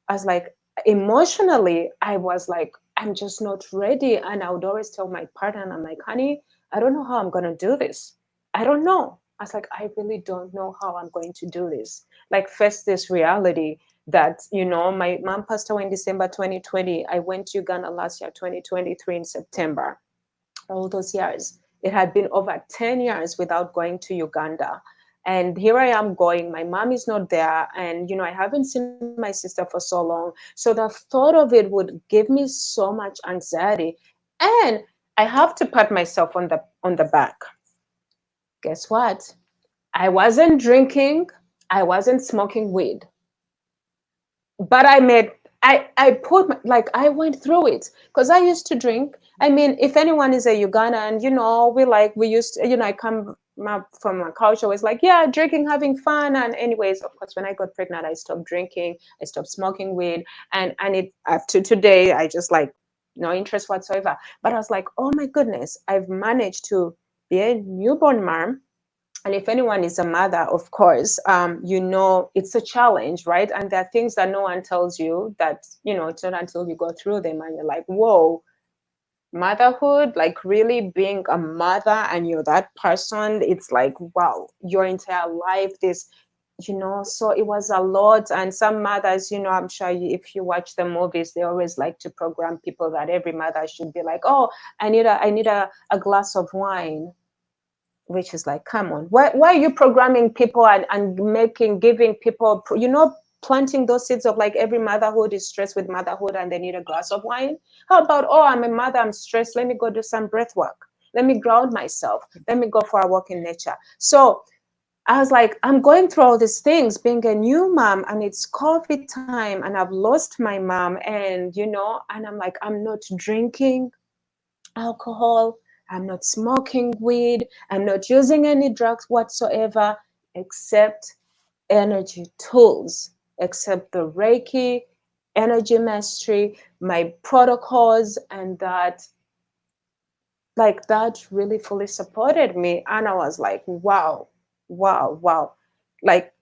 S2: I was like, emotionally, I was like, I'm just not ready. And I would always tell my partner, and I'm like, honey, I don't know how I'm gonna do this. I don't know. I was like, I really don't know how I'm going to do this. Like, face this reality that, my mom passed away in December 2020. I went to Uganda last year, 2023, in September. All those years. It had been over 10 years without going to Uganda. And here I am going. My mom is not there. And, I haven't seen my sister for so long. So the thought of it would give me so much anxiety. And I have to pat myself on the back. Guess what? I wasn't drinking. I wasn't smoking weed. But I put like, I went through it, because I used to drink. I mean, if anyone is a Ugandan, we used to, I come up from a culture where it's like, yeah, drinking, having fun. And anyways, of course, when I got pregnant, I stopped drinking, I stopped smoking weed. And it, up to today, I just like, no interest whatsoever. But I was like, oh my goodness, I've managed to be a newborn mom. And if anyone is a mother, of course, it's a challenge, right? And there are things that no one tells you, that, it's not until you go through them and you're like, whoa, motherhood, like really being a mother and you're that person, it's like, wow, your entire life, so it was a lot. And some mothers, I'm sure if you watch the movies, they always like to program people that every mother should be like, oh, I need a glass of wine, which is like, come on, why are you programming people and giving people, planting those seeds of like, every motherhood is stressed with motherhood and they need a glass of wine? How about, oh, I'm a mother, I'm stressed, let me go do some breath work, let me ground myself, let me go for a walk in nature. So I was like, I'm going through all these things, being a new mom, and it's COVID time, and I've lost my mom, and I'm like, I'm not drinking alcohol, I'm not smoking weed, I'm not using any drugs whatsoever, except energy tools, except the Reiki, energy mastery, my protocols, and that really fully supported me. And I was like, wow, wow, wow. Like,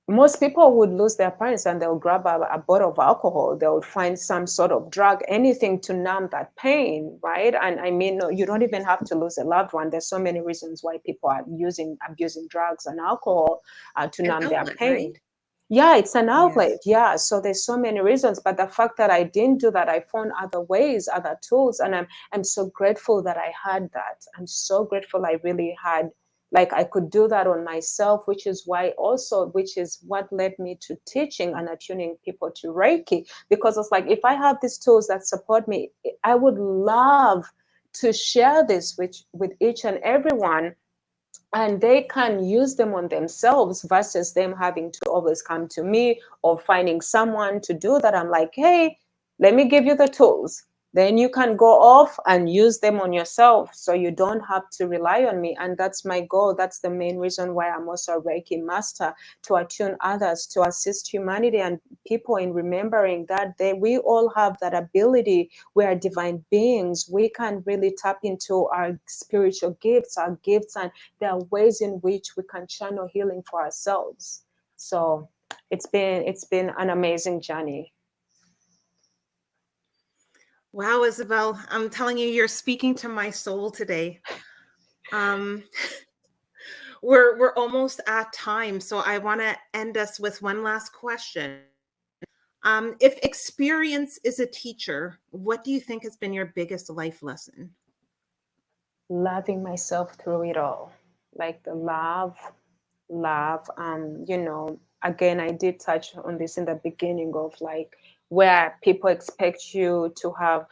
S2: most people would lose their parents and they'll grab a bottle of alcohol, they'll find some sort of drug, anything to numb that pain, right? And I mean, no, you don't even have to lose a loved one. There's so many reasons why people are abusing drugs and alcohol to
S1: An
S2: numb their
S1: outlet,
S2: pain.
S1: right?
S2: Yeah, it's an outlet.
S1: Yes.
S2: Yeah, so there's so many reasons, but the fact that I didn't do that, I found other ways, other tools, and I'm so grateful that I had that. I'm so grateful I really had, like, I could do that on myself, which is what led me to teaching and attuning people to Reiki, because it's like, if I have these tools that support me, I would love to share this with each and everyone, and they can use them on themselves versus them having to always come to me or finding someone to do that. I'm like, hey, let me give you the tools, then you can go off and use them on yourself, so you don't have to rely on me. And that's my goal. That's the main reason why I'm also a Reiki master, to attune others, to assist humanity and people in remembering that we all have that ability. We are divine beings. We can really tap into our spiritual gifts, and there are ways in which we can channel healing for ourselves. So It's been an amazing journey.
S1: Wow, Isabel, I'm telling you, you're speaking to my soul today. Um, we're almost at time, so I want to end us with one last question. If experience is a teacher, what do you think has been your biggest life lesson?
S2: Loving myself through it all, like the love. Again, I did touch on this in the beginning of like where people expect you to have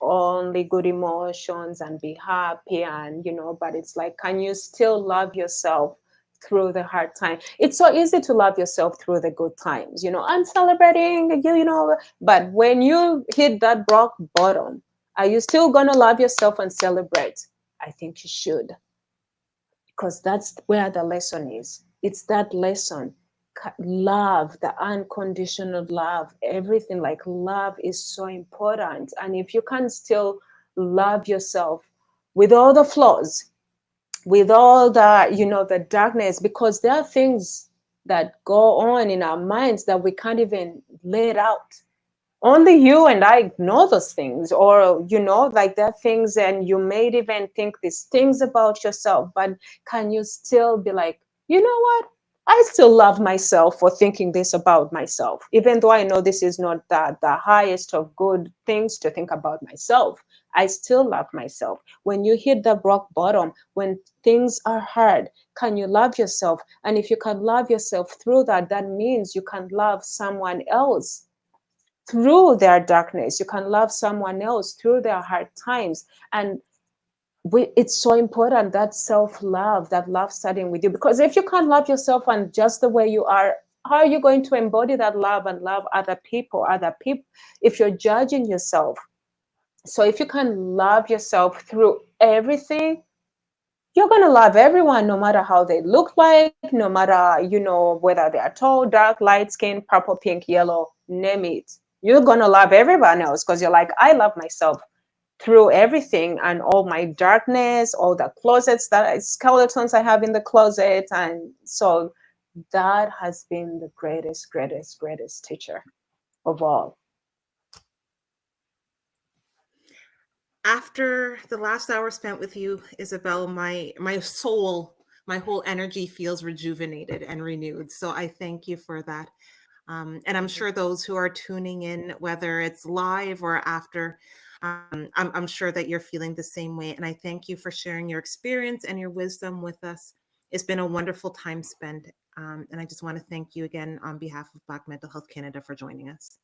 S2: only good emotions and be happy, and but it's like, can you still love yourself through the hard time? It's so easy to love yourself through the good times, and celebrating, but when you hit that rock bottom, are you still gonna love yourself and celebrate? I think you should, because that's where the lesson is. It's that lesson. Love, the unconditional love, everything. Like, love is so important. And if you can still love yourself with all the flaws, with all the darkness, because there are things that go on in our minds that we can't even let out. Only you and I know those things, or like there are things, and you may even think these things about yourself, but can you still be like, you know what, I still love myself for thinking this about myself, even though I know this is not the highest of good things to think about myself. I still love myself. When you hit the rock bottom, when things are hard, can you love yourself? And if you can love yourself through that, that means you can love someone else through their darkness. You can love someone else through their hard times. And it's so important, that self-love, that love starting with you. Because if you can't love yourself and just the way you are, how are you going to embody that love and love other people if you're judging yourself? So if you can love yourself through everything, you're going to love everyone, no matter how they look like, no matter, whether they are tall, dark, light skin, purple, pink, yellow, name it. You're going to love everyone else because you're like, I love myself through everything, and all my darkness, all the skeletons I have in the closet. And so that has been the greatest, greatest, greatest teacher of all.
S1: After the last hour spent with you, Isabel, my soul, my whole energy feels rejuvenated and renewed. So I thank you for that. And I'm sure those who are tuning in, whether it's live or after, I'm sure that you're feeling the same way. And I thank you for sharing your experience and your wisdom with us. It's been a wonderful time spent. And I just want to thank you again on behalf of Black Mental Health Canada for joining us.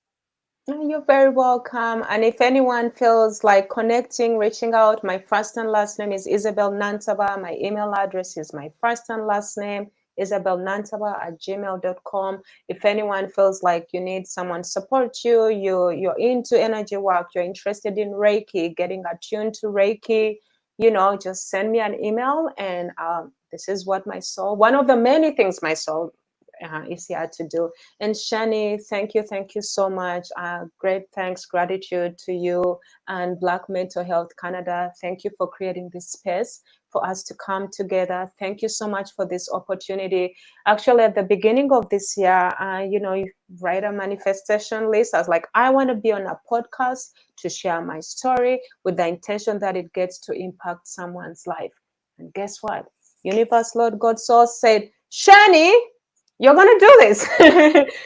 S2: You're very welcome. And if anyone feels like connecting, reaching out, my first and last name is Isabel Nantaba. My email address is my first and last name, isabelnantaba@gmail.com. If anyone feels like you need someone to support you, you're into energy work, you're interested in Reiki, getting attuned to Reiki, just send me an email. And this is what my soul, one of the many things my soul is here to do. And Shani, thank you so much. Great thanks, gratitude to you and Black Mental Health Canada. Thank you for creating this space for us to come together. Thank you so much for this opportunity. Actually, at the beginning of this year, you write a manifestation list. I was like, I want to be on a podcast to share my story with the intention that it gets to impact someone's life. And guess what? Universe, Lord, God, Source said, Shani, you're going to do this.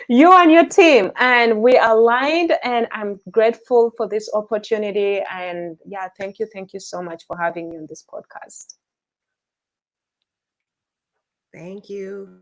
S2: You and your team. And we aligned, and I'm grateful for this opportunity. And yeah, thank you so much for having me on this podcast.
S1: Thank you.